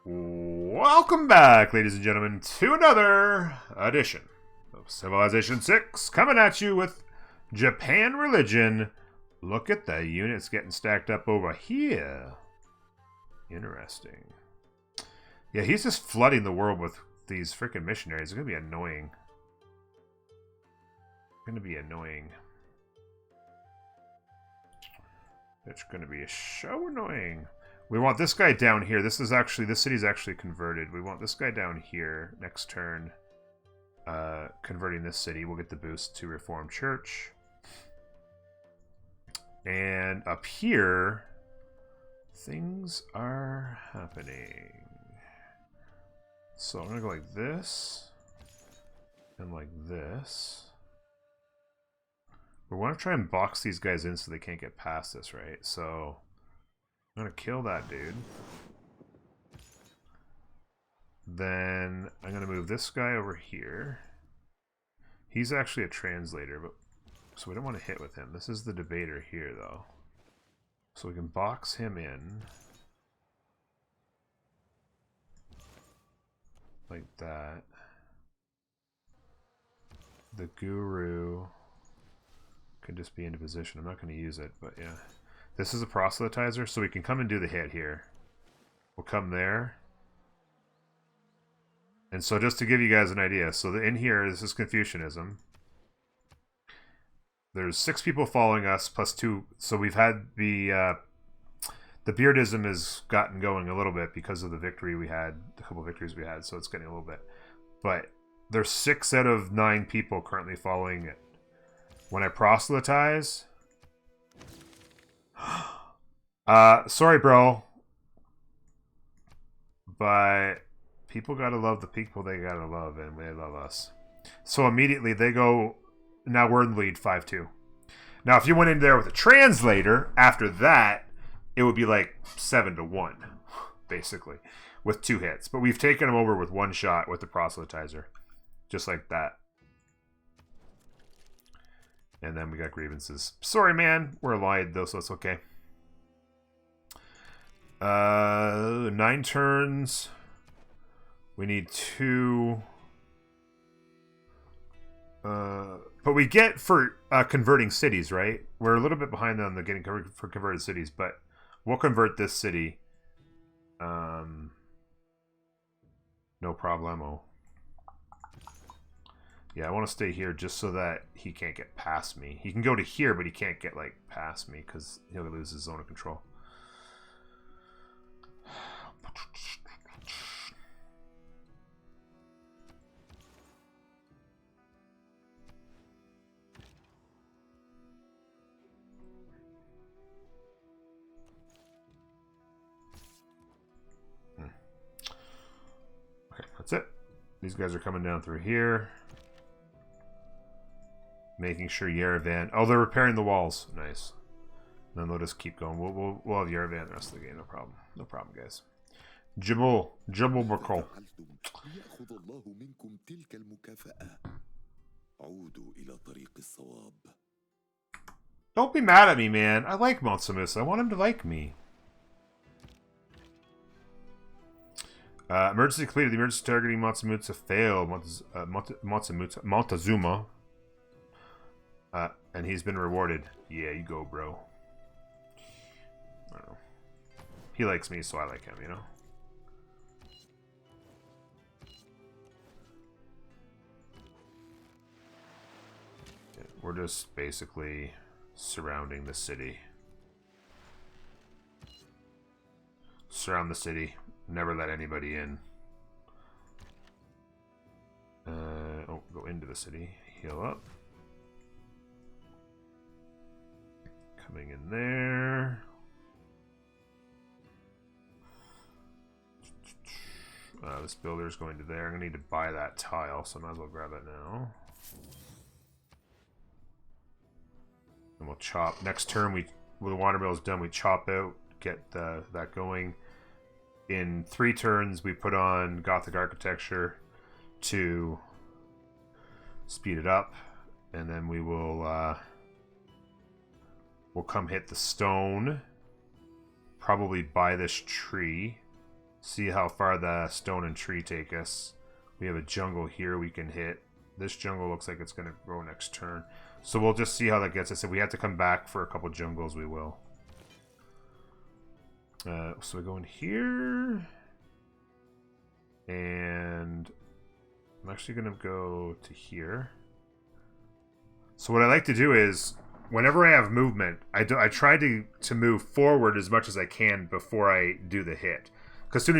Welcome back, ladies and gentlemen, to another edition of Civilization 6, coming at you with Japan Religion. Look at the units getting stacked up over here. Interesting. Yeah, he's just flooding the world with these freaking missionaries. It's going to be annoying. It's going to be so annoying. We want this guy down here. This city's actually converted. We want this guy down here next turn. Converting this city. We'll get the boost to Reformed Church. And up here, things are happening. So I'm going to go like this. And like this. We want to try and box these guys in so they can't get past this, right? So I'm going to kill that dude. Then I'm going to move this guy over here. He's actually a translator, but so we don't want to hit with him. This is the debater here, though. So we can box him in. Like that. The guru can just be into position. I'm not going to use it, but yeah. This is a proselytizer, so we can come and do the hit here. We'll come there. And so just to give you guys an idea, so in here, this is Confucianism. There's 6 people following us, plus 2. So we've had the Beardism has gotten going a little bit because of the victory we had, a couple of victories we had, so it's getting a little bit. But there's 6 out of 9 people currently following it. When I proselytize... sorry, bro. But people gotta love the people they gotta love, and they love us. So immediately they go... Now we're in the lead, 5-2. Now if you went in there with a translator, after that, it would be like 7-1, basically, with 2 hits. But we've taken them over with 1 shot with the proselytizer. Just like that. And then we got grievances. Sorry, man. We're allied, though, so it's okay. 9 turns. We need 2. But we get for converting cities, right? We're a little bit behind on the getting for converted cities, but we'll convert this city. No problemo. Yeah, I want to stay here just so that he can't get past me. He can go to here, but he can't get, like, past me because he'll lose his zone of control. Okay, that's it. These guys are coming down through here. Making sure Yerevan... Oh, they're repairing the walls. Nice. Then they'll just keep going. We'll have Yerevan the rest of the game. No problem. No problem, guys. Jabul Bakol. Don't be mad at me, man. I like Matsumitsu. I want him to like me. Emergency completed. The emergency targeting Matsumitsu failed. Montezuma. And he's been rewarded. Yeah, you go, bro. I don't know. He likes me, so I like him, you know? Okay, we're just basically surrounding the city. Surround the city. Never let anybody in. Oh, go into the city. Heal up. Coming in there. This builder's going to there. I'm going to need to buy that tile, so I might as well grab it now. And we'll chop. Next turn, when the watermill is done, we chop out, get that going. In 3 turns, we put on Gothic architecture to speed it up. And then we will... We'll come hit the stone. Probably buy this tree. See how far the stone and tree take us. We have a jungle here we can hit. This jungle looks like it's going to grow next turn. So we'll just see how that gets us. If we have to come back for a couple jungles, we will. So we go in here. And I'm actually going to go to here. So what I like to do is, whenever I have movement, I try to move forward as much as I can before I do the hit. Because soon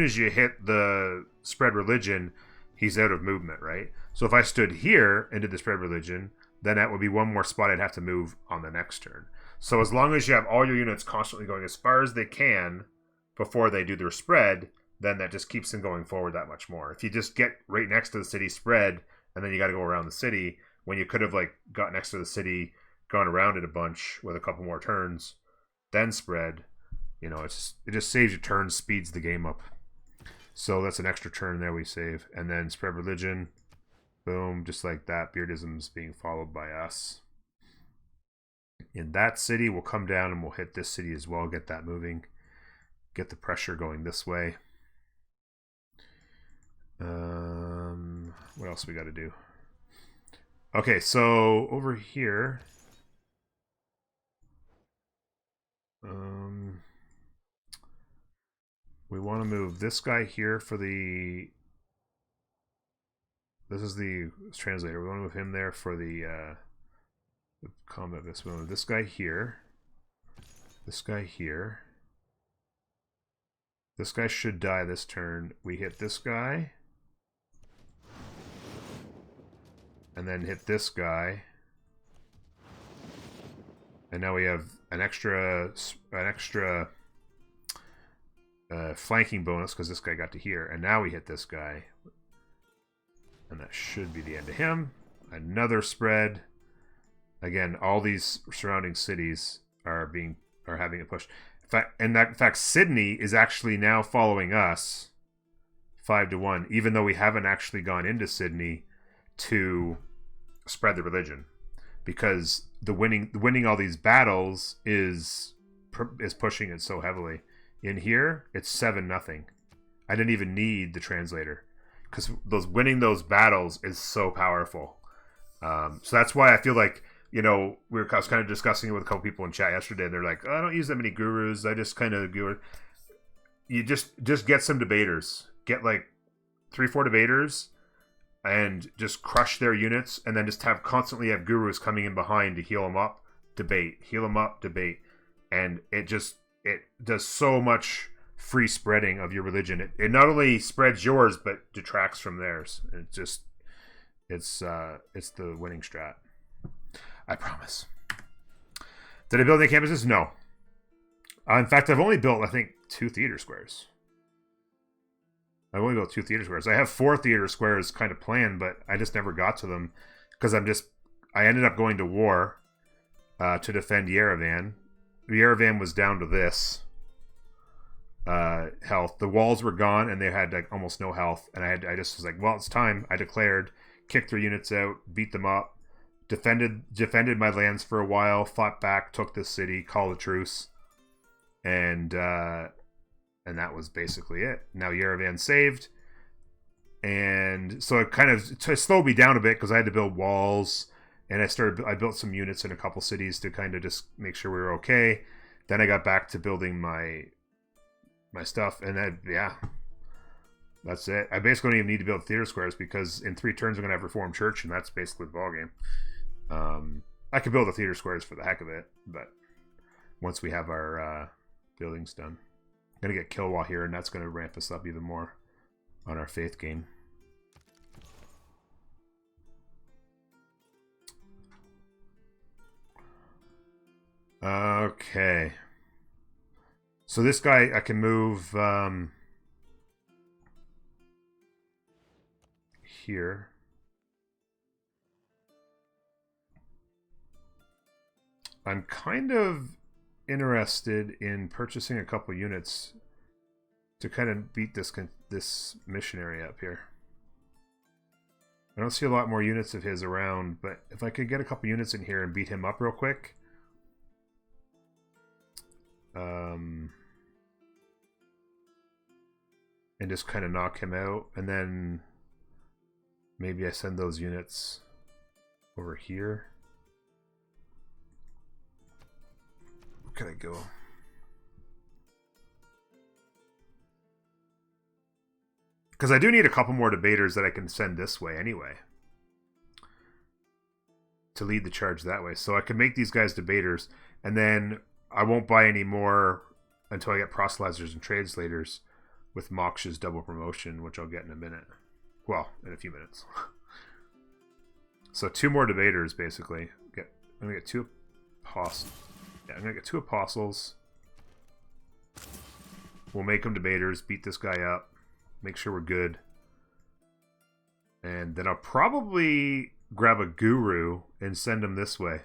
as you hit the spread religion, he's out of movement, right? So if I stood here and did the spread religion, then that would be one more spot I'd have to move on the next turn. So as long as you have all your units constantly going as far as they can before they do their spread, then that just keeps them going forward that much more. If you just get right next to the city spread, and then you got to go around the city, when you could have like got next to the city, gone around it a bunch with a couple more turns, then spread, you know, it just saves you turns, speeds the game up. So that's an extra turn there we save. And then spread religion, boom, just like that. Beardism's being followed by us. In that city, we'll come down and we'll hit this city as well, get that moving, get the pressure going this way. What else we got to do? Okay, so over here, we want to move this guy here for the. This is the translator. We want to move him there for the combat. This one, this guy here. This guy here. This guy should die this turn. We hit this guy. And then hit this guy. And now we have an extra flanking bonus because this guy got to here. And now we hit this guy. And that should be the end of him. Another spread. Again, all these surrounding cities are having a push. In fact, Sydney is actually now following us 5-1, even though we haven't actually gone into Sydney to spread the religion, because the winning all these battles is pushing it so heavily. In here, it's 7-0. I didn't even need the translator because winning those battles is so powerful. So that's why I feel like, you know, I was kind of discussing it with a couple people in chat yesterday, and they're like, oh, I don't use that many gurus. I just kind of go. You just get some debaters. Get like 3-4 debaters and just crush their units, and then just constantly have gurus coming in behind to heal them up, debate, heal them up, debate. And it does so much free spreading of your religion. It not only spreads yours, but detracts from theirs. It's the winning strat. I promise. Did I build any campuses? No. In fact, I've only built, I think, 2 theater squares. I've only built 2 theater squares. I have 4 theater squares kind of planned, but I just never got to them because I ended up going to war to defend Yerevan. Yerevan was down to this health. The walls were gone and they had like almost no health. And I just was like, well, it's time. I declared, kicked 3 units out, beat them up. Defended my lands for a while, fought back, took the city, called a truce, and that was basically it. Now Yerevan saved, and so it kind of slowed me down a bit because I had to build walls, and I built some units in a couple cities to kind of just make sure we were okay. Then I got back to building my stuff, and that's it. I basically don't even need to build theater squares because in 3 turns I'm going to have Reformed Church, and that's basically the ballgame. I could build the theater squares for the heck of it, but once we have our buildings done. I'm going to get Kilwa here, and that's going to ramp us up even more on our faith game. Okay. So this guy, I can move here. I'm kind of interested in purchasing a couple units to kind of beat this missionary up here. I don't see a lot more units of his around, but if I could get a couple units in here and beat him up real quick. and just kind of knock him out, and then maybe I send those units over here. Where could I go? Because I do need a couple more debaters that I can send this way anyway, to lead the charge that way. So I can make these guys debaters, and then I won't buy any more until I get proselyters and translators with Moksh's double promotion, which I'll get in a minute. Well, in a few minutes. So 2 more debaters, basically. I'm going to get 2 apostles. Yeah, I'm going to get 2 apostles. We'll make them debaters, beat this guy up, make sure we're good. And then I'll probably grab a guru and send him this way,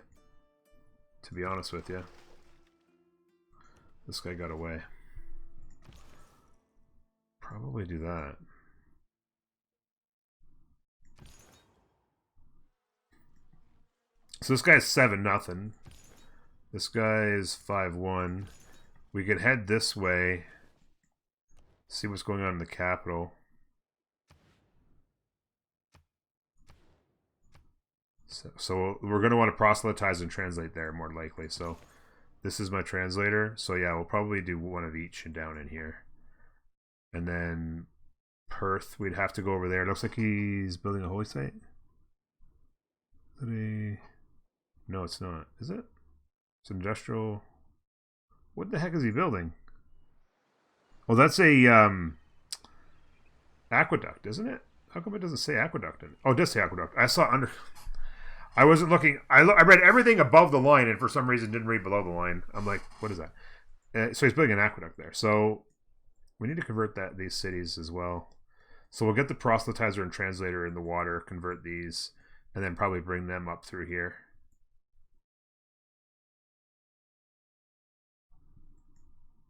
to be honest with you. This guy got away. Probably do that. So this guy's 7-0. This guy is 5-1. We could head this way. See what's going on in the capital. So we're going to want to proselytize and translate there, more likely. So this is my translator. So yeah, we'll probably do one of each and down in here. And then Perth, we'd have to go over there. It looks like he's building a holy site. Is it no, it's not. Is it? It's industrial. What the heck is he building? Oh, that's a aqueduct, isn't it? How come it doesn't say aqueduct in it? Oh, it does say aqueduct. I saw under. I wasn't looking. I read everything above the line, and for some reason didn't read below the line. I'm like, what is that? So he's building an aqueduct there. So we need to convert these cities as well. So we'll get the proselytizer and translator in the water, convert these, and then probably bring them up through here.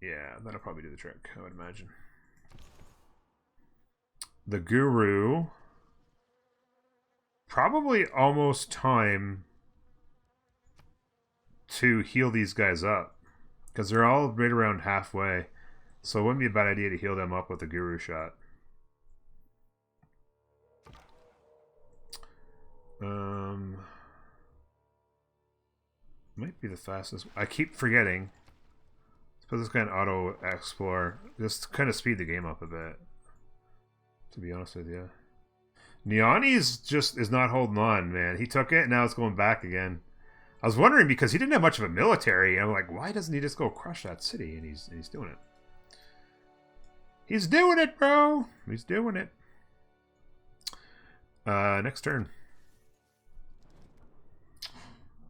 Yeah, that'll probably do the trick, I would imagine. The guru. Probably almost time to heal these guys up, because they're all right around halfway. So it wouldn't be a bad idea to heal them up with the guru shot. Might be the fastest. I keep forgetting. Let's put this guy in auto explore. Just kind of speed the game up a bit, to be honest with you. Niani's just is not holding on, man. He took it, and now it's going back again. I was wondering, because he didn't have much of a military, and I'm like, why doesn't he just go crush that city? And he's doing it. He's doing it, bro. He's doing it. Next turn.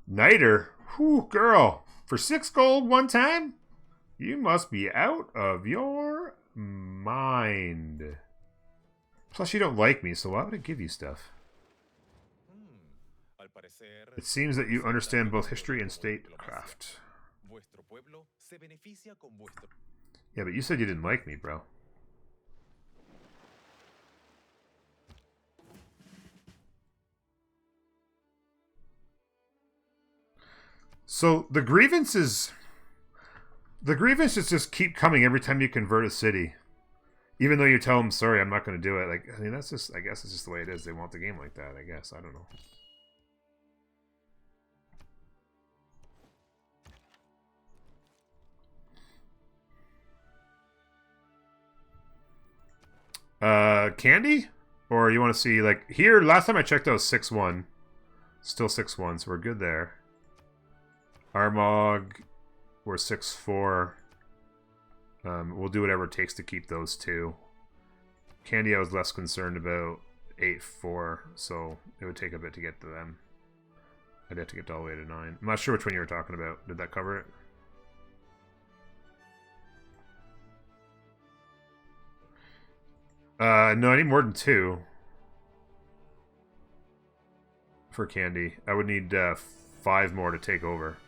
Niter. Whew, girl. For 6 gold one time? You must be out of your mind. Plus, you don't like me, so why would I give you stuff? It seems that you understand both history and statecraft. Yeah, but you said you didn't like me, bro. So the grievances just keep coming every time you convert a city. Even though you tell them, sorry, I'm not going to do it. Like, I mean, that's just, I guess it's just the way it is. They want the game like that, I guess. I don't know. Candy? Or you want to see, like, here, last time I checked out was 6-1. Still 6-1, so we're good there. Armagh, we're 6-4. We'll do whatever it takes to keep those 2. Candy I was less concerned about. 8-4, so it would take a bit to get to them. I'd have to get all the way to 9. I'm not sure which one you were talking about. Did that cover it? No, I need more than 2 for Candy. I would need 5 more to take over.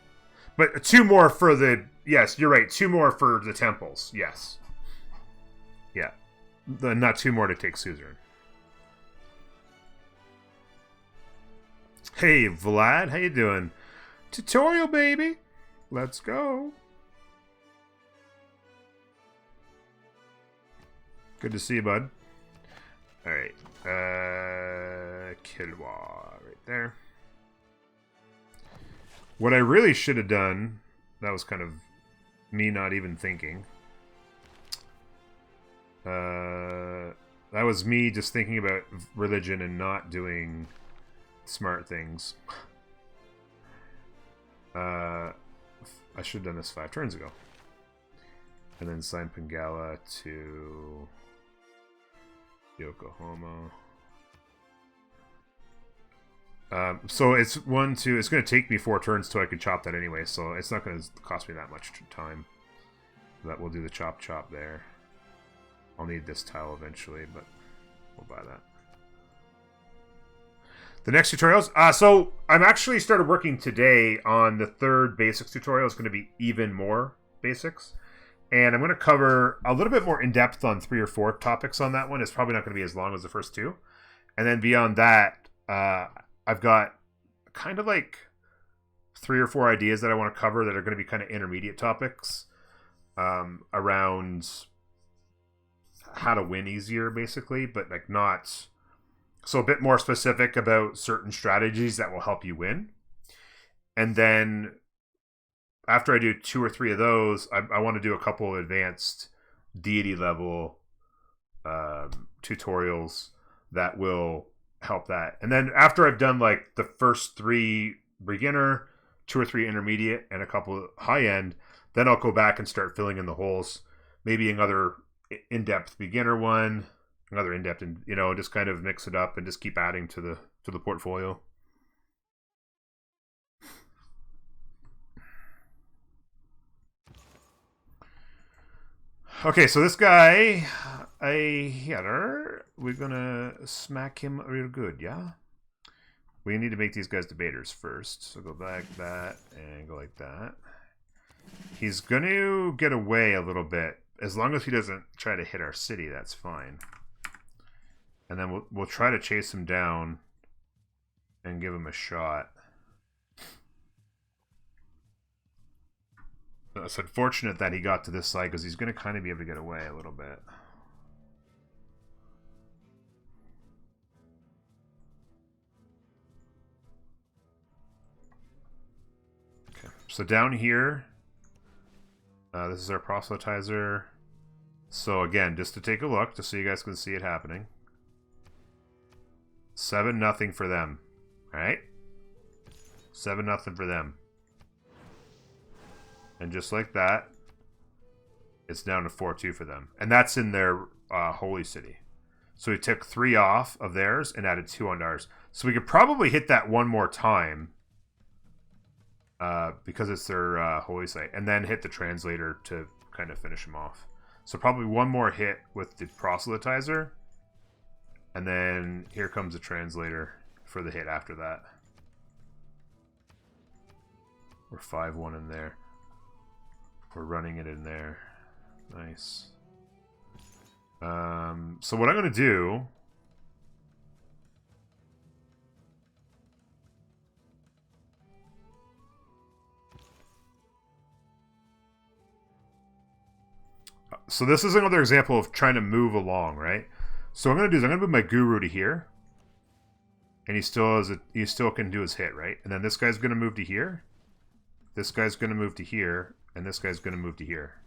But 2 more for the... Yes, you're right. 2 more for the temples. Yes. Yeah. Not 2 more to take Suzerain. Hey, Vlad. How you doing? Tutorial, baby. Let's go. Good to see you, bud. Alright. Kilwa right there. What I really should have done, that was kind of me not even thinking. That was me just thinking about religion and not doing smart things. I should have done this 5 turns ago. And then sign Pangala to Yokohama. So it's it's going to take me 4 turns till I can chop that anyway, so it's not going to cost me that much time. That we'll do the chop there. I'll need this tile eventually, but we'll buy that. The next tutorials. So I'm actually started working today on the 3rd basics tutorial. It's going to be even more basics. And I'm going to cover a little bit more in depth on 3 or 4 topics on that one. It's probably not going to be as long as the first 2. And then beyond that, I've got kind of like 3 or 4 ideas that I want to cover that are going to be kind of intermediate topics around how to win easier, basically, but like not so a bit more specific about certain strategies that will help you win. And then after I do 2 or 3 of those, I want to do a couple of advanced deity level tutorials that will help that. And then after I've done like the first 3 beginner, 2 or 3 intermediate, and a couple high end, then I'll go back and start filling in the holes. Maybe another in-depth beginner one, another in-depth, and just kind of mix it up and just keep adding to the portfolio. Okay, so this guy, we're gonna smack him real good, yeah? We need to make these guys debaters first. So go back that and go like that. He's gonna get away a little bit. As long as he doesn't try to hit our city, that's fine. And then we'll try to chase him down and give him a shot. It's unfortunate that he got to this side because he's going to kind of be able to get away a little bit. Okay, so down here, this is our proselytizer. So again, just to take a look, just so you guys can see it happening. 7-0 for them. All right, 7-0 for them. And just like that, it's down to 4-2 for them. And that's in their holy city. So we took 3 off of theirs and added 2 on ours. So we could probably hit that one more time because it's their holy site. And then hit the translator to kind of finish them off. So probably one more hit with the proselytizer. And then here comes the translator for the hit after that. We're 5-1 in there. We're running it in there. Nice. So what I'm going to do... So this is another example of trying to move along, right? So what I'm going to do is I'm going to move my guru to here. And he still can do his hit, right? And then this guy's going to move to here. This guy's going to move to here. And this guy's going to move to here.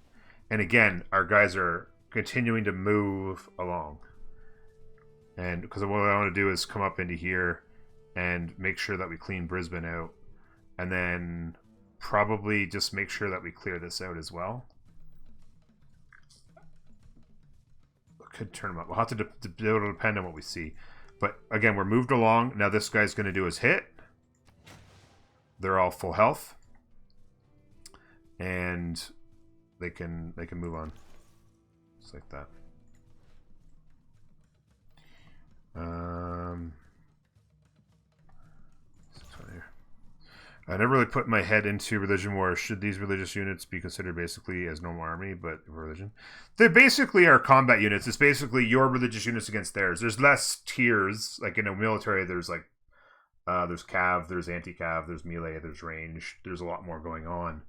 And again, our guys are continuing to move along. And because what I want to do is come up into here and make sure that we clean Brisbane out. And then probably just make sure that we clear this out as well. Could turn them up. We'll have to it'll depend on what we see. But again, we're moved along. Now this guy's going to do his hit. They're all full health. And they can move on. Just like that. I never really put my head into religion war. Should these religious units be considered basically as normal army, but religion? They basically are combat units. It's basically your religious units against theirs. There's less tiers. Like in a military, there's like there's cav, there's anti-cav, there's melee, there's range. There's a lot more going on.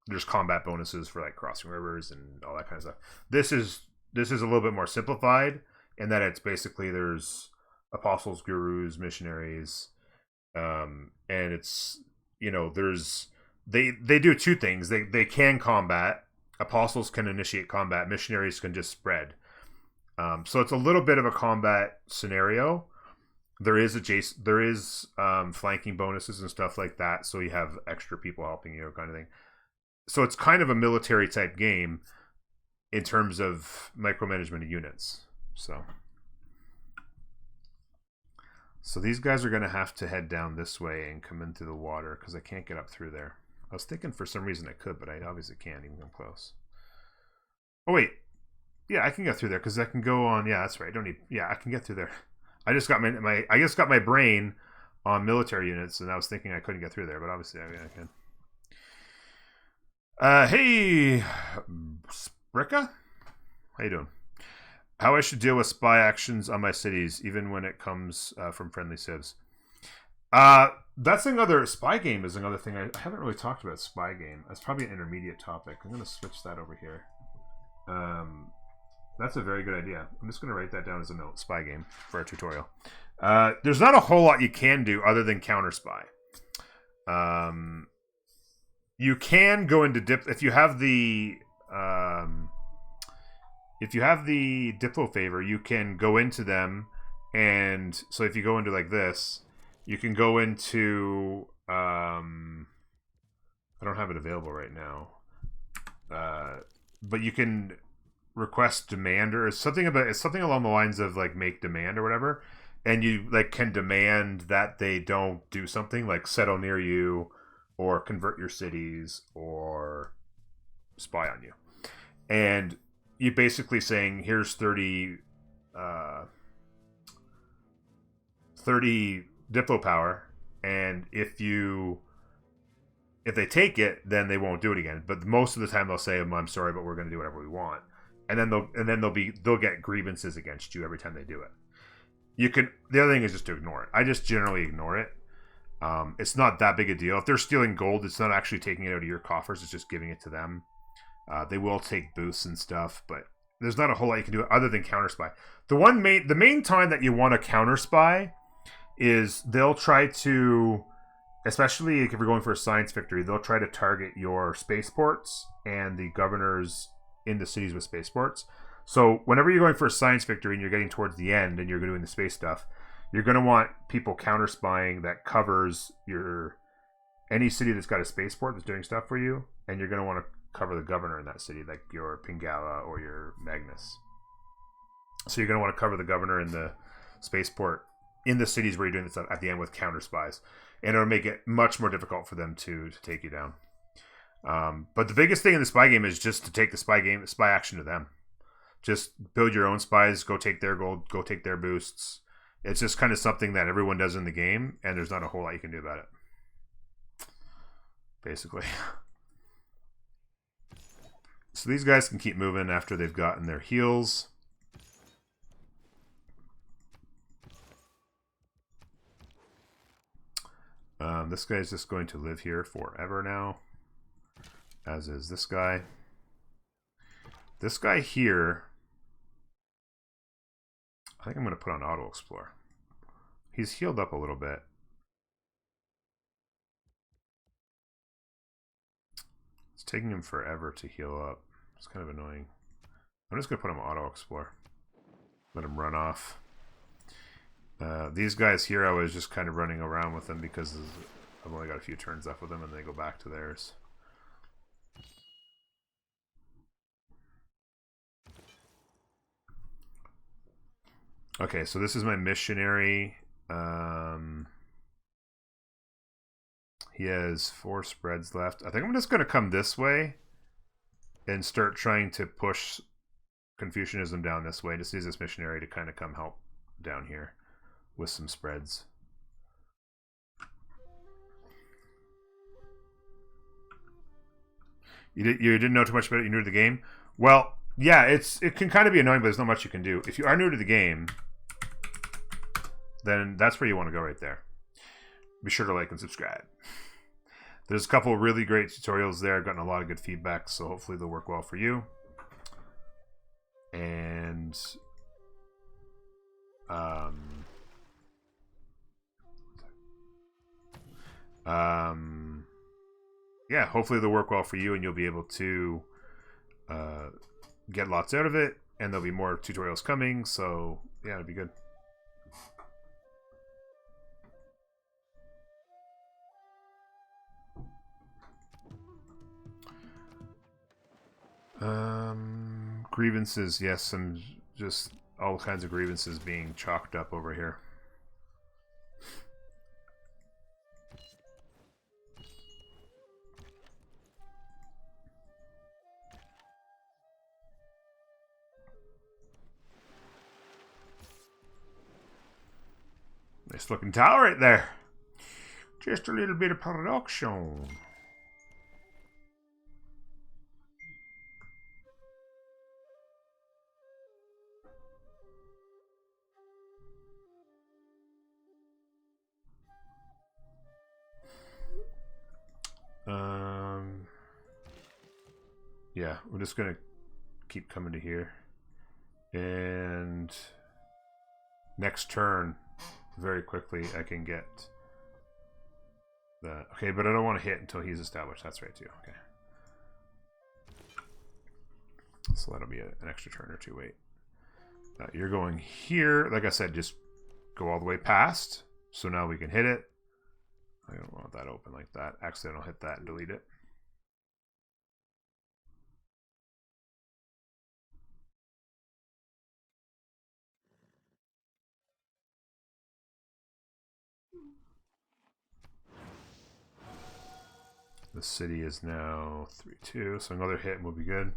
There's combat bonuses for like crossing rivers and all that kind of stuff. This is this is a little bit more simplified in that it's basically there's apostles, gurus, missionaries, and it's, you know, there's they do two things. They can combat. Apostles can initiate combat. Missionaries can just spread. So it's a little bit of a combat scenario. There is flanking bonuses and stuff like that, so you have extra people helping you, kind of thing. So it's kind of a military type game in terms of micromanagement of units. So these guys are going to have to head down this way and come into the water because I can't get up through there. I was thinking for some reason I could, but I obviously can't even come close. Oh wait, yeah, I can get through there because I can go on. Yeah, that's right. I don't need. Yeah, I can get through there. I just got my brain on military units, and I was thinking I couldn't get through there, but obviously I can. Hey, Spricka, how you doing? How I should deal with spy actions on my cities, even when it comes from friendly civs. That's another spy game. Is another thing I haven't really talked about. Spy game. That's probably an intermediate topic. I'm going to switch that over here. That's a very good idea. I'm just going to write that down as a note. Spy game for a tutorial. There's not a whole lot you can do other than counter spy. You can go into if you have the Diplo favor, you can go into them, and so if you go into like this, you can go into I don't have it available right now, but you can request demand or something along the lines of like make demand or whatever, and you like can demand that they don't do something like settle near you or convert your cities or spy on you, and you basically saying here's 30 Diplo power, and if they take it, then they won't do it again. But most of the time they'll say, I'm sorry, but we're going to do whatever we want. And then they'll get grievances against you every time they do it. The other thing is just to ignore it. I just generally ignore it. It's not that big a deal. If they're stealing gold, it's not actually taking it out of your coffers. It's just giving it to them. They will take boosts and stuff, but there's not a whole lot you can do other than counter spy. The main time that you want to counter spy is they'll try to, especially if you're going for a science victory, they'll try to target your spaceports and the governors in the cities with spaceports. So whenever you're going for a science victory and you're getting towards the end and you're doing the space stuff, you're going to want people counter spying that covers any city that's got a spaceport that's doing stuff for you, and you're going to want to cover the governor in that city, like your Pingala or your Magnus. So you're going to want to cover the governor in the spaceport in the cities where you're doing this at the end with counter spies, and it'll make it much more difficult for them to take you down. But the biggest thing in the spy game is just to take the spy action to them. Just build your own spies, go take their gold, go take their boosts. It's just kind of something that everyone does in the game, and there's not a whole lot you can do about it. Basically. So these guys can keep moving after they've gotten their heals. This guy is just going to live here forever now, as is this guy. This guy here, I think I'm going to put on auto explore. He's healed up a little bit. It's taking him forever to heal up. It's kind of annoying. I'm just going to put him on auto explore. Let him run off. These guys here, I was just kind of running around with them because I've only got a few turns left with them, and they go back to theirs. Okay, so this is my missionary. He has 4 spreads left. I think I'm just going to come this way and start trying to push Confucianism down this way. Just use this missionary to kind of come help down here with some spreads. You didn't know too much about it? You're new to the game? Well, yeah, it can kind of be annoying, but there's not much you can do. If you are new to the game, then that's where you want to go right there. Be sure to like and subscribe. There's a couple of really great tutorials there. I've gotten a lot of good feedback, so hopefully they'll work well for you. And um, yeah, hopefully they'll work well for you and you'll be able to get lots out of it, and there'll be more tutorials coming, so yeah, it'll be good. Grievances, yes, some just all kinds of grievances being chalked up over here. Nice looking tower right there. Just a little bit of production. Yeah, we're just gonna keep coming to here. And next turn, very quickly, I can get that. Okay, but I don't want to hit until he's established. That's right, too. Okay. So that'll be an extra turn or two. Wait. You're going here. Like I said, just go all the way past. So now we can hit it. I don't want that open like that. Actually, I'll hit that and delete it. The city is now 3-2, so another hit will be good.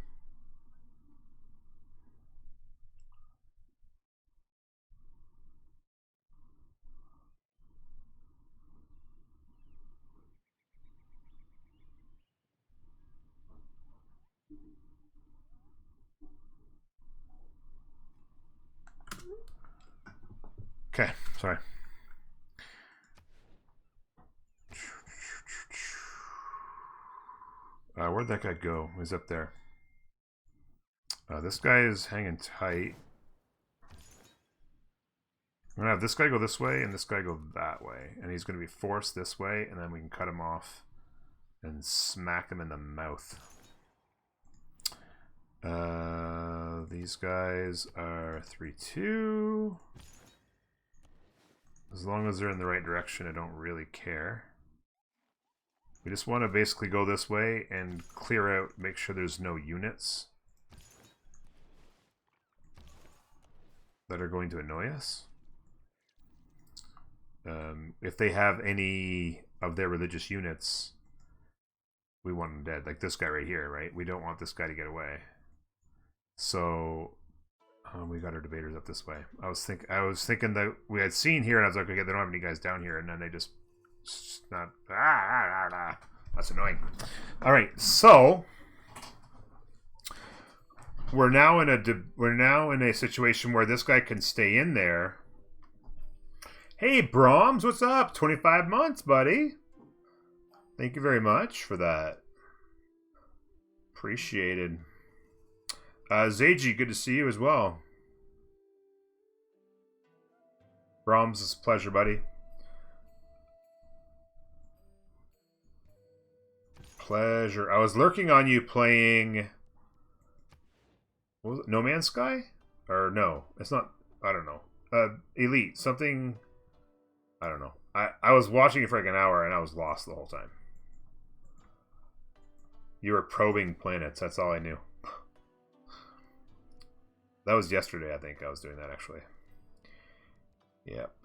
Okay, sorry. Where'd that guy go? He's up there. This guy is hanging tight. I'm gonna have this guy go this way and this guy go that way, and he's gonna be forced this way, and then we can cut him off and smack him in the mouth. These guys are 3-2. As long as they're in the right direction, I don't really care. We just want to basically go this way and clear out, make sure there's no units that are going to annoy us. If they have any of their religious units, we want them dead. Like this guy right here, right? We don't want this guy to get away. So we got our debaters up this way. I was thinking that we had seen here, and I was like, okay, they don't have any guys down here, and then they just not. That's annoying. All right, so we're now in a situation where this guy can stay in there. Hey, Brahms, what's up? 25 months, buddy. Thank you very much for that. Appreciated. Zeiji, good to see you as well. Brahms, it's a pleasure, buddy. Pleasure. I was lurking on you playing... What was it? No Man's Sky? Or no, it's not... I don't know. Elite. Something... I don't know. I was watching it for like an hour and I was lost the whole time. You were probing planets. That's all I knew. That was yesterday, I think I was doing that, actually. Yep.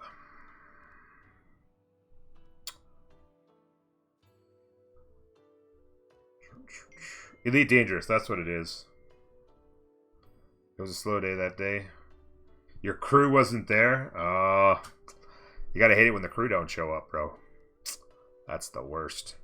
Elite Dangerous, that's what it is. It was a slow day that day. Your crew wasn't there? You gotta hate it when the crew don't show up, bro. That's the worst.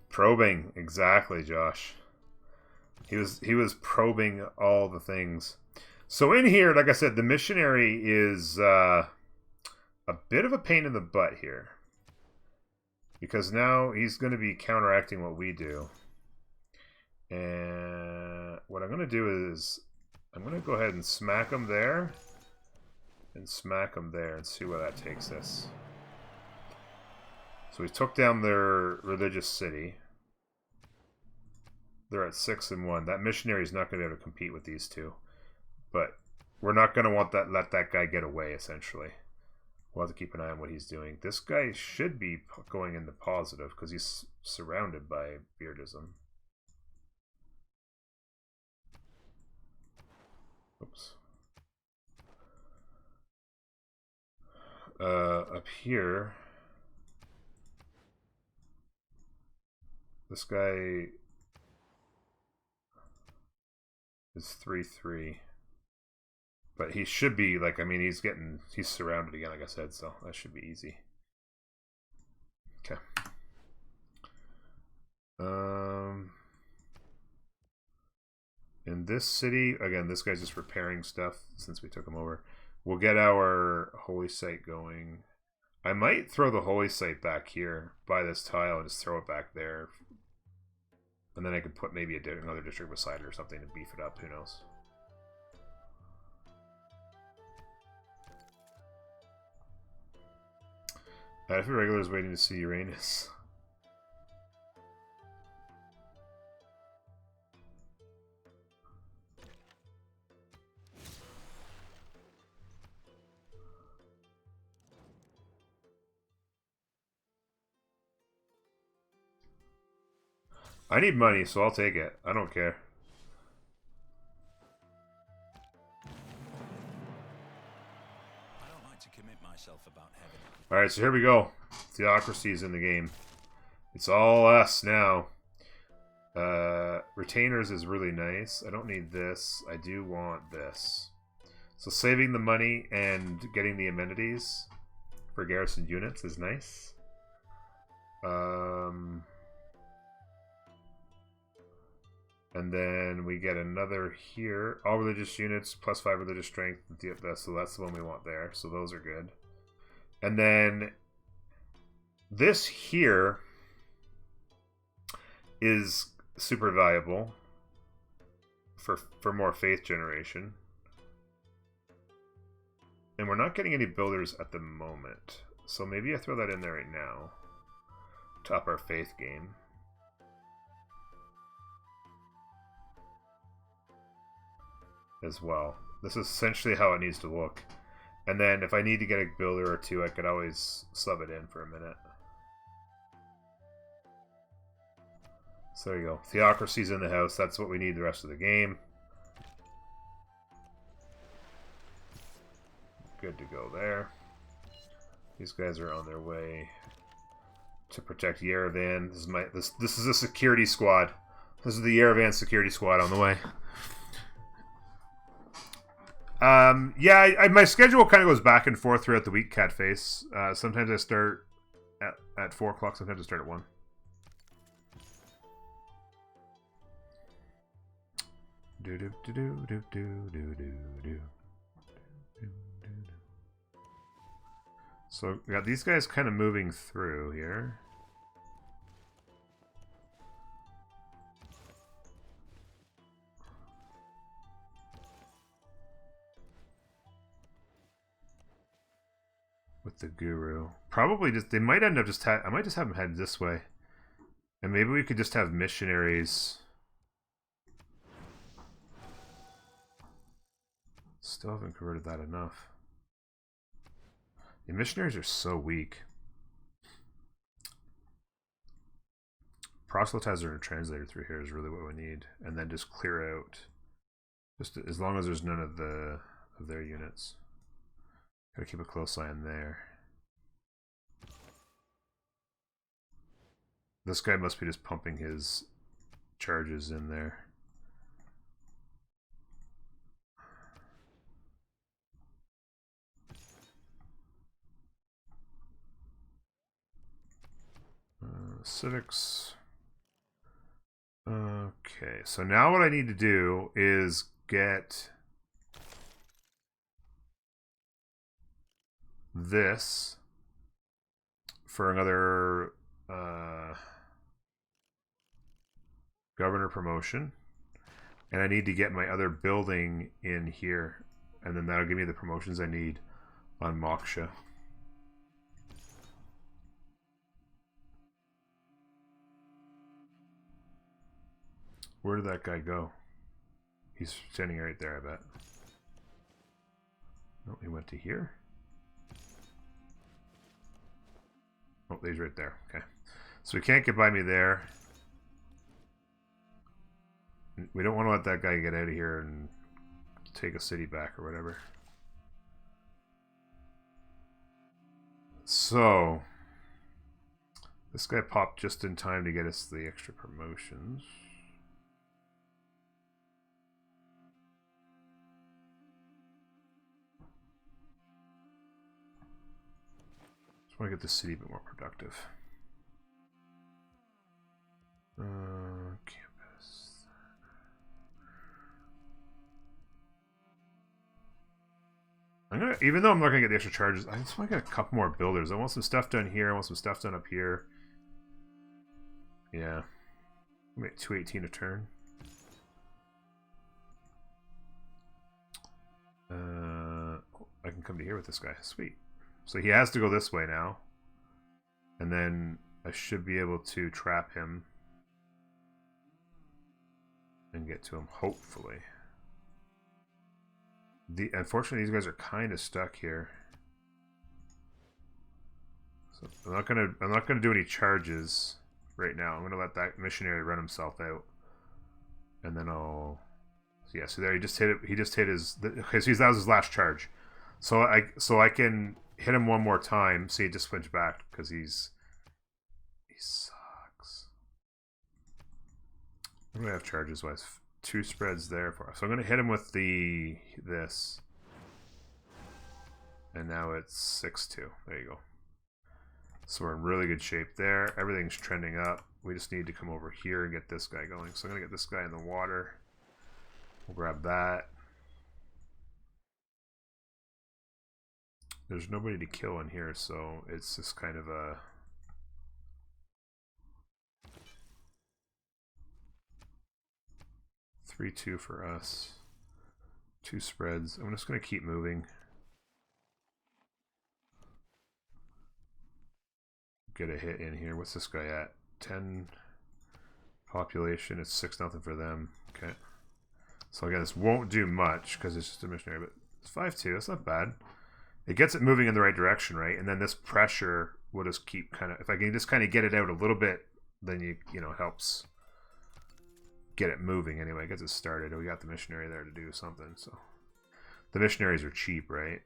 Probing, exactly, Josh. He was probing all the things. So in here, like I said, the missionary is a bit of a pain in the butt here. Because now he's going to be counteracting what we do. And what I'm going to do is I'm going to go ahead and smack him there. And smack him there and see where that takes us. So we took down their religious city. They're at 6 and 1. That missionary is not going to be able to compete with these two. But we're not going to let that guy get away, essentially. We'll have to keep an eye on what he's doing. This guy should be going into positive because he's surrounded by Beardism. Oops. Up here, this guy is 3-3. But he should be, like, I mean, he's surrounded again, like I said, so that should be easy. Okay. In this city, again, this guy's just repairing stuff since we took him over. We'll get our holy site going. I might throw the holy site back here by this tile and just throw it back there. And then I could put maybe another district beside it or something to beef it up, who knows. If a regular is waiting to see Uranus. I need money, so I'll take it. I don't care. I don't like to commit myself about heaven. Alright, so here we go. Theocracy is in the game. It's all us now. Retainers is really nice. I don't need this. I do want this. So saving the money and getting the amenities for garrison units is nice. And then we get another here. All religious units, plus 5 religious strength. So that's the one we want there. So those are good. And then this here is super valuable for more faith generation. And we're not getting any builders at the moment. So maybe I throw that in there right now to up our faith game. As well. This is essentially how it needs to look. And then if I need to get a builder or two, I could always sub it in for a minute. So there you go. Theocracy's in the house. That's what we need the rest of the game. Good to go there. These guys are on their way to protect Yerevan. This is a security squad. This is the Yerevan security squad on the way. Yeah, my schedule kind of goes back and forth throughout the week, Catface. Sometimes I start at 4 o'clock, sometimes I start at 1. So we got these guys kind of moving through here. With the guru. Probably just, they might end up just, I might just have them head this way. And maybe we could just have missionaries. Still haven't converted that enough. The missionaries are so weak. Proselytizer and translator through here is really what we need. And then just clear out. Just as long as there's none of their units. Gotta keep a close eye on there. This guy must be just pumping his charges in there. Civics. Okay, so now what I need to do is get this for another governor promotion. And I need to get my other building in here. And then that'll give me the promotions I need on Moksha. Where did that guy go? He's standing right there, I bet. No, he went to here. Oh, he's right there. Okay. So he can't get by me there. We don't want to let that guy get out of here and take a city back or whatever. So this guy popped just in time to get us the extra promotions. Just want to get the city a bit more productive. Campus. I'm gonna, even though I'm not gonna get the extra charges, I just want to get a couple more builders. I want some stuff done here. I want some stuff done up here. Yeah, make 218 a turn. I can come to here with this guy. Sweet. So he has to go this way now, and then I should be able to trap him and get to him, hopefully. Unfortunately, these guys are kind of stuck here. So I'm not gonna do any charges right now. I'm gonna let that missionary run himself out, and then I'll. Yeah, so there he just hit it. He just hit his. Okay, so that was his last charge. So I can hit him one more time. See, he just flinched back because he sucks. What do I have charges wise? 2 spreads there for us. So I'm gonna hit him with this. And now it's 6-2. There you go. So we're in really good shape there. Everything's trending up. We just need to come over here and get this guy going. So I'm gonna get this guy in the water. We'll grab that. There's nobody to kill in here, so it's just kind of a... $3-2 for us. 2 spreads. I'm just going to keep moving. Get a hit in here. What's this guy at? 10 population. It's 6-0 for them. Okay. So again, this won't do much because it's just a missionary, but it's 5-2. That's not bad. It gets it moving in the right direction, right? And then this pressure will just keep kind of... If I can just kind of get it out a little bit, then you know, helps get it moving anyway. It gets it started. We got the missionary there to do something, so... The missionaries are cheap, right?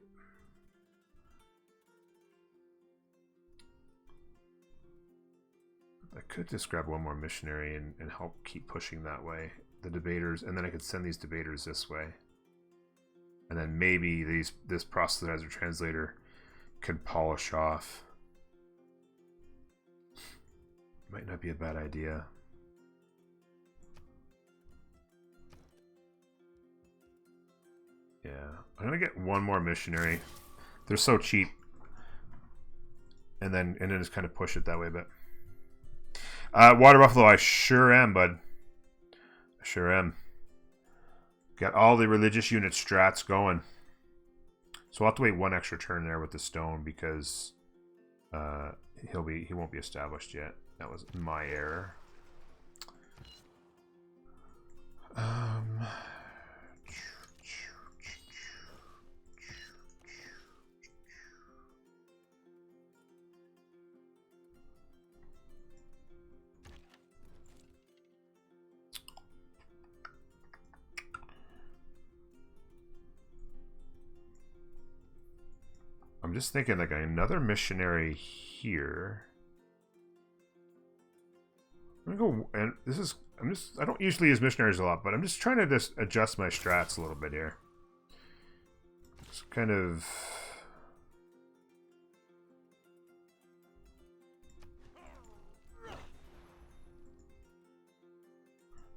I could just grab one more missionary and help keep pushing that way. The debaters, and then I could send these debaters this way. And then maybe this proselytizer translator can polish off. Might not be a bad idea. Yeah, I'm gonna get one more missionary. They're so cheap. And then just kind of push it that way a bit. Water Buffalo, I sure am, bud. I sure am. Got all the religious unit strats going. So I'll have to wait one extra turn there with the stone because he won't be established yet. That was my error. I'm just thinking like another missionary here. I'm gonna go, and I don't usually use missionaries a lot, but I'm just trying to just adjust my strats a little bit here. Just kind of...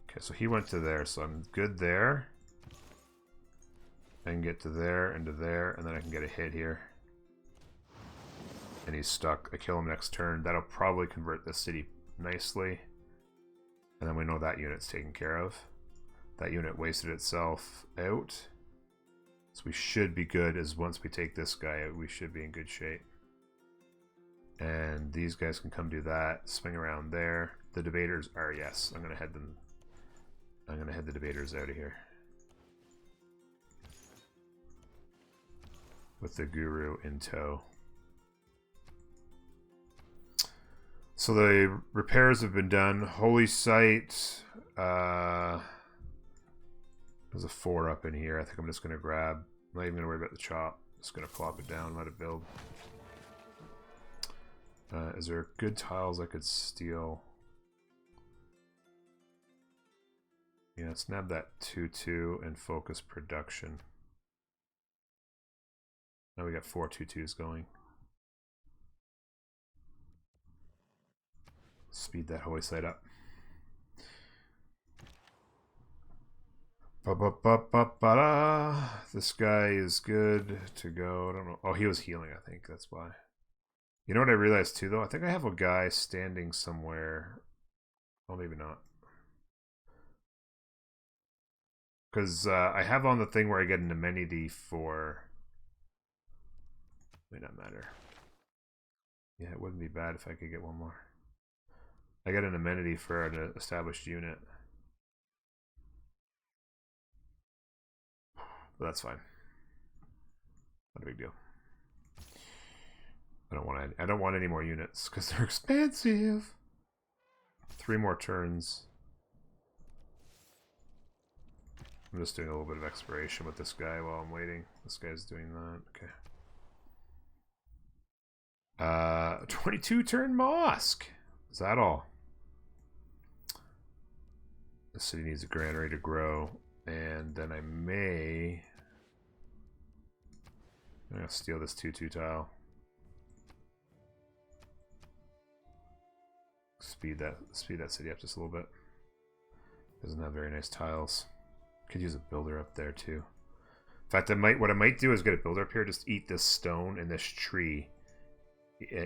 Okay, so he went to there, so I'm good there. I can get to there, and then I can get a hit here. And he's stuck. I kill him next turn. That'll probably convert this city nicely. And then we know that unit's taken care of. That unit wasted itself out. So we should be good. As once we take this guy out, we should be in good shape. And these guys can come do that. Swing around there. The debaters are, yes. I'm gonna head the debaters out of here. With the guru in tow. So the repairs have been done. Holy site. There's a 4 up in here. I think I'm just going to grab. I'm not even going to worry about the chop. Just going to plop it down and let it build. Is there good tiles I could steal? Yeah, let's nab that 2-2 and focus production. Now we got 4 2-2s going. Speed that holy site up. This guy is good to go. I don't know. Oh, he was healing, I think. That's why. You know what I realized too, though? I think I have a guy standing somewhere. Oh, maybe not. Because I have on the thing where I get an amenity for... May not matter. Yeah, it wouldn't be bad if I could get one more. I got an amenity for an established unit. But that's fine. Not a big deal. I don't want any more units because they're expensive. 3 more turns. I'm just doing a little bit of exploration with this guy while I'm waiting. This guy's doing that. Okay. 22 turn mosque. Is that all? The city needs a granary to grow, and then I'm gonna steal this 2-2 tile. Speed that city up just a little bit. Doesn't have very nice tiles. Could use a builder up there too. In fact, what I might do is get a builder up here. Just eat this stone and this tree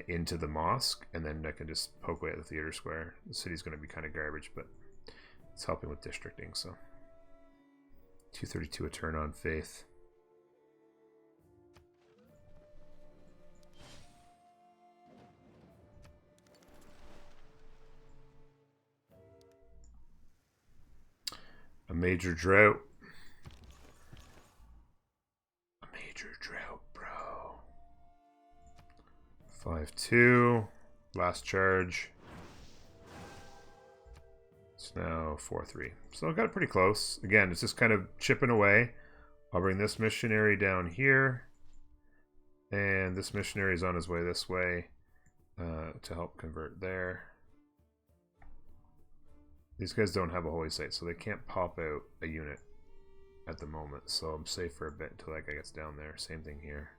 into the mosque, and then I can just poke away at the theater square. The city's going to be kind of garbage, but it's helping with districting. So 232 a turn on faith. A major drought. A major drought, bro. 5-2. Last charge. It's now 4-3. So I got it pretty close. Again, it's just kind of chipping away. I'll bring this missionary down here. And this missionary is on his way this way to help convert there. These guys don't have a holy site, so they can't pop out a unit at the moment. So I'm safe for a bit until that guy gets down there. Same thing here.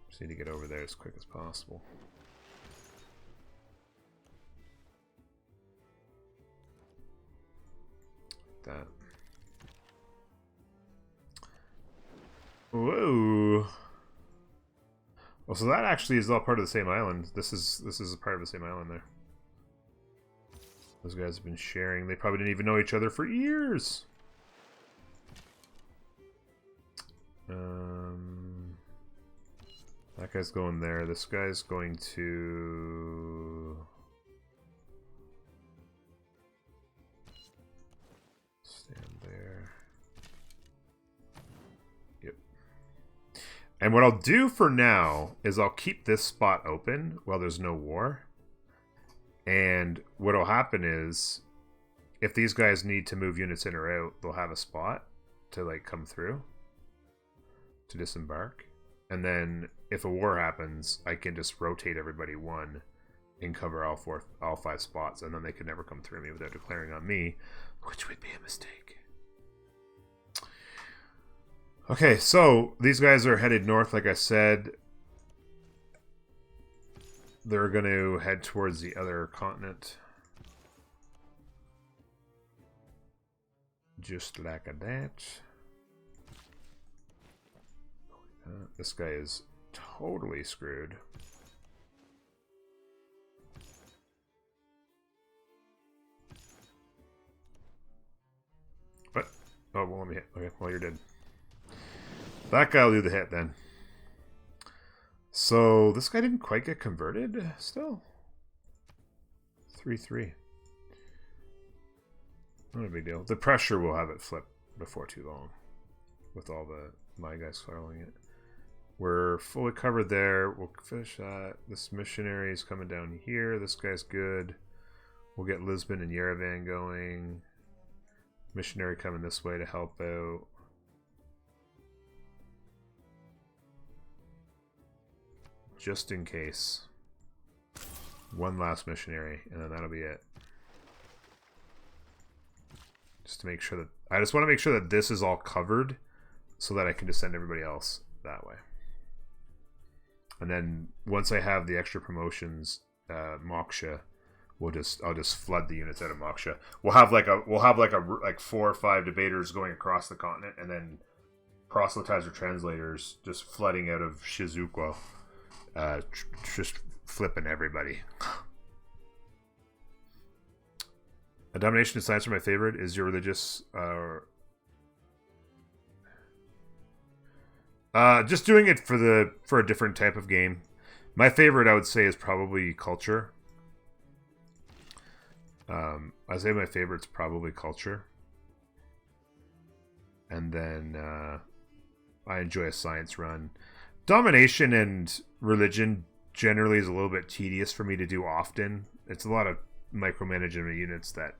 Just need to get over there as quick as possible. That. Whoa. Well, so that actually is all part of the same island. This is a part of the same island there. Those guys have been sharing. They probably didn't even know each other for years. That guy's going there. This guy's going to stand there. Yep. And what I'll do for now is I'll keep this spot open while there's no war. And what'll happen is, if these guys need to move units in or out, they'll have a spot to like come through to disembark. And then if a war happens, I can just rotate everybody one and cover all 5 spots, and then they could never come through me without declaring on me, which would be a mistake. Okay, so these guys are headed north, like I said. They're going to head towards the other continent. Just like that. This guy is totally screwed. Oh, well, let me hit. Okay, well, you're dead. That guy will do the hit then. So this guy didn't quite get converted still. 3-3. Not a big deal. The pressure will have it flip before too long. With all my guys following it. We're fully covered there. We'll finish that. This missionary is coming down here. This guy's good. We'll get Lisbon and Yerevan going. Missionary coming this way to help out. Just in case. One last missionary, and then that'll be it. Just to make sure that... I just want to make sure that this is all covered so that I can just send everybody else that way. And then once I have the extra promotions, Moksha, I'll just flood the units out of Moksha. We'll have like 4 or 5 debaters going across the continent, and then proselytizer translators just flooding out of Shizuoka, just flipping everybody. A domination of science are my favorite. Is your religious? Just doing it for a different type of game. My favorite, I would say, is probably culture. I say my favorite's probably culture, and then I enjoy a science run. Domination and religion generally is a little bit tedious for me to do often. It's a lot of micromanagement units that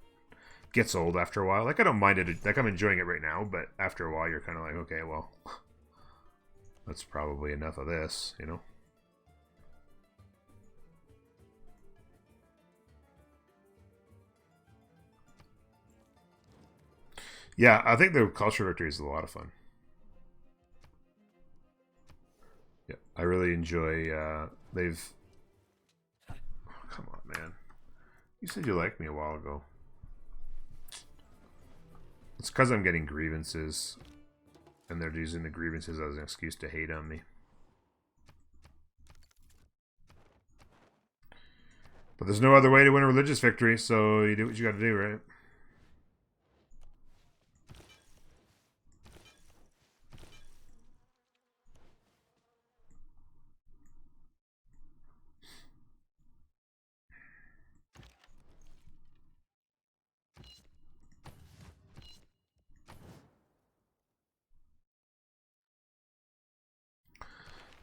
gets old after a while. Like, I don't mind it. Like, I'm enjoying it right now, but after a while, you're kind of like, okay, well, that's probably enough of this, you know? Yeah, I think the culture victory is a lot of fun. Yeah, I really enjoy, they've... Oh, come on, man. You said you liked me a while ago. It's because I'm getting grievances, and they're using the grievances as an excuse to hate on me. But there's no other way to win a religious victory, so you do what you gotta do, right?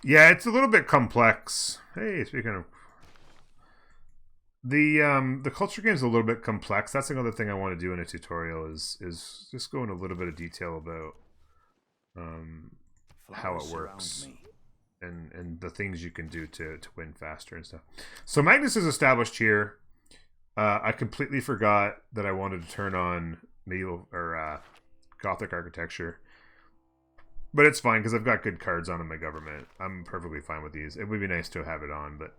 Yeah, it's a little bit complex. Hey, speaking of... The culture game is a little bit complex. That's another thing I want to do in a tutorial is just go into a little bit of detail about how it works and the things you can do to win faster and stuff. So Magnus is established here. I completely forgot that I wanted to turn on medieval or Gothic architecture. But it's fine because I've got good cards on in my government. I'm perfectly fine with these. It would be nice to have it on, but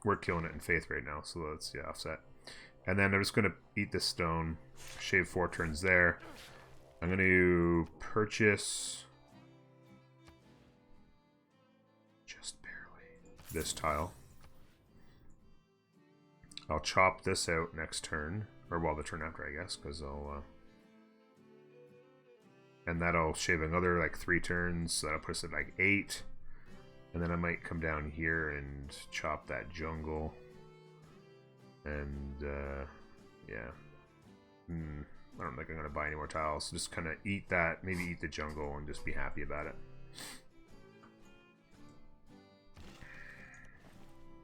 we're killing it in faith right now, so let's offset. And then I'm just going to eat this stone, shave 4 turns there. I'm going to purchase just barely this tile. I'll chop this out next turn, or well, the turn after, I guess, because I'll and that'll shave another like 3 turns. So that'll put us at like 8. And then I might come down here and chop that jungle. And, yeah. I don't think I'm going to buy any more tiles. Just kind of eat that, maybe eat the jungle and just be happy about it.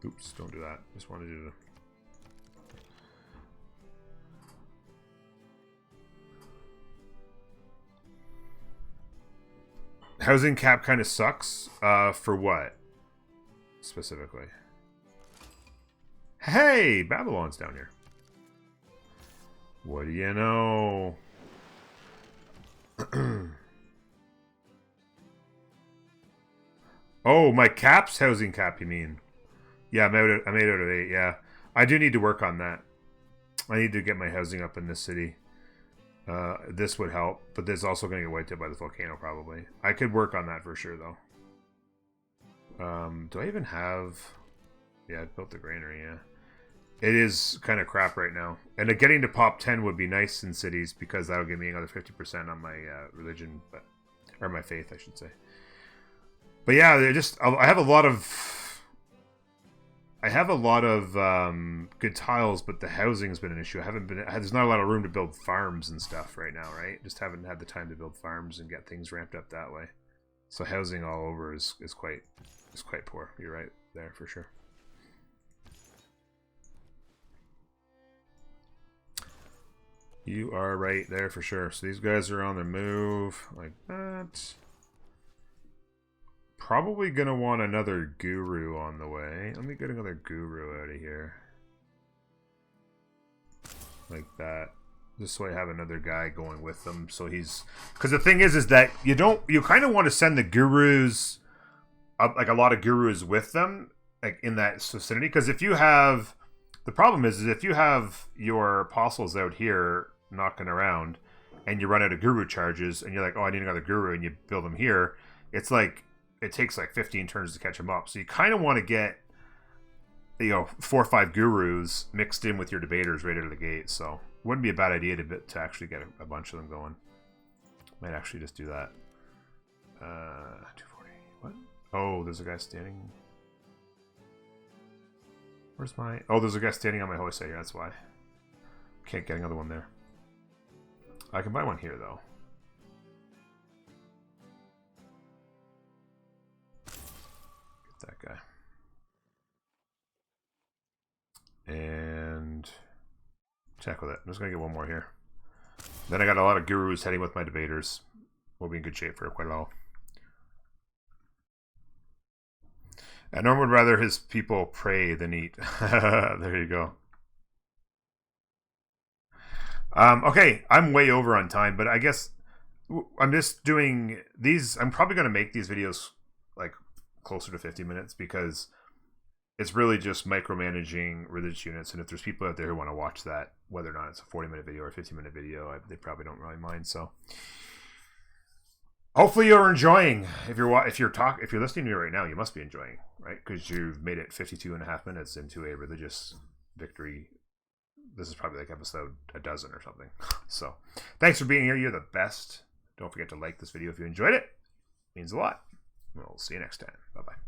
Oops, don't do that. Just wanted to... Housing cap kind of sucks. For what? Specifically. Hey! Babylon's down here. What do you know? Oh, my cap's housing cap, you mean? Yeah, I'm 8 out of 8, yeah. I do need to work on that. I need to get my housing up in this city. This would help, but this is also going to get wiped out by the volcano, probably. I could work on that for sure, though. Do I even have... Yeah, I built the granary, yeah. It is kind of crap right now. And getting to pop 10 would be nice in cities because that'll give me another 50% on my religion, or my faith, I should say. But yeah, I have a lot of good tiles, but the housing's been an issue. There's not a lot of room to build farms and stuff right now, right? Just haven't had the time to build farms and get things ramped up that way. So housing all over is quite poor. You're right there for sure. You are right there for sure. So these guys are on the move like that. Probably gonna want another guru on the way. Let me get another guru out of here. Like that. Just so I have another guy going with them. So he's... Because the thing is that you kind of want to send the gurus, like a lot of gurus with them, like in that vicinity. Because if you have... The problem is if you have your apostles out here knocking around and you run out of guru charges and you're like, oh, I need another guru, and you build them here, it's like... It takes like 15 turns to catch them up. So you kind of want to get, 4 or 5 gurus mixed in with your debaters right out of the gate. So it wouldn't be a bad idea to actually get a bunch of them going. Might actually just do that. 240. What? Oh, there's a guy standing. Where's my... Oh, there's a guy standing on my hoist here. That's why. Can't get another one there. I can buy one here, though. That guy. And check with it. I'm just going to get one more here. Then I got a lot of gurus heading with my debaters. We'll be in good shape for quite a while. And Norm would rather his people pray than eat. There you go. Okay, I'm way over on time, but I guess I'm just doing these. I'm probably going to make these videos like closer to 50 minutes because it's really just micromanaging religious units, and if there's people out there who want to watch that, whether or not it's a 40-minute video or a 50-minute video, they probably don't really mind. So hopefully you're enjoying. If you're listening to me right now, you must be enjoying, right? Because you've made it 52.5 minutes into a religious victory. This is probably like episode 12 or something. So thanks for being here. You're the best. Don't forget to like this video if you enjoyed it. It means a lot. We'll see you next time. Bye-bye.